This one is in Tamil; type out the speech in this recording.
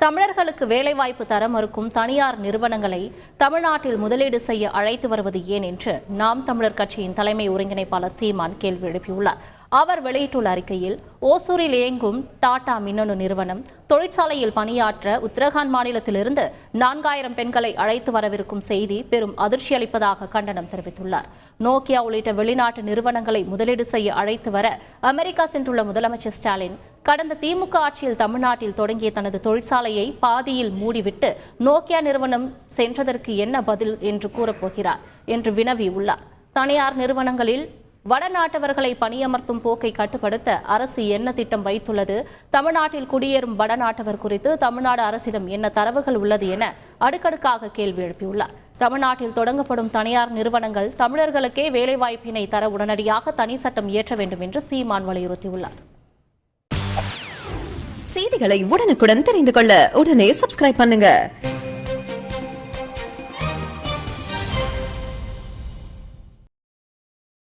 தமிழர்களுக்கு வேலைவாய்ப்பு தர மறுக்கும் தனியார் நிறுவனங்களை தமிழ்நாட்டில் முதலீடு செய்ய அழைத்து வருவது ஏன் என்று நாம் தமிழர் கட்சியின் தலைமை ஒருங்கிணைப்பாளர் சீமான் கேள்வி எழுப்பியுள்ளார். அவர் வெளியிட்டுள்ள அறிக்கையில், ஓசூரில் இயங்கும் டாடா மின்னணு நிறுவனம் தொழிற்சாலையில் பணியாற்ற உத்தரகாண்ட் மாநிலத்திலிருந்து 4000 பெண்களை அழைத்து வரவிருக்கும் செய்தி பெரும் அதிர்ச்சியளிப்பதாக கண்டனம் தெரிவித்துள்ளார். நோக்கியா உள்ளிட்ட வெளிநாட்டு நிறுவனங்களை முதலீடு செய்ய அழைத்து வர அமெரிக்கா சென்றுள்ள முதலமைச்சர் ஸ்டாலின், கடந்த திமுக ஆட்சியில் தமிழ்நாட்டில் தொடங்கிய தனது தொழிற்சாலையை பாதியில் மூடிவிட்டு நோக்கியா நிறுவனம் சென்றதற்கு என்ன பதில் என்று கூறப்போகிறார் என்று வினவியுள்ளார். தனியார் நிறுவனங்களில் வடநாட்டவர்களை பணியமர்த்தும் போக்கை கட்டுப்படுத்த அரசு என்ன திட்டம் வைத்துள்ளது? தமிழ்நாட்டில் குடியேறும் வடநாட்டவர் குறித்து தமிழ்நாடு அரசிடம் என்ன தரவுகள் உள்ளது என அடுக்கடுக்காக கேள்வி எழுப்பியுள்ளார். தமிழ்நாட்டில் தொடங்கப்படும் தனியார் நிறுவனங்கள் தமிழர்களுக்கே வேலைவாய்ப்பினை தர உடனடியாக தனி சட்டம் இயற்ற வேண்டும் என்று சீமான் வலியுறுத்தியுள்ளார். செய்திகளை உடனுக்குடன் தெரிந்து கொள்ள உடனே சப்ஸ்கிரைப் பண்ணுங்க.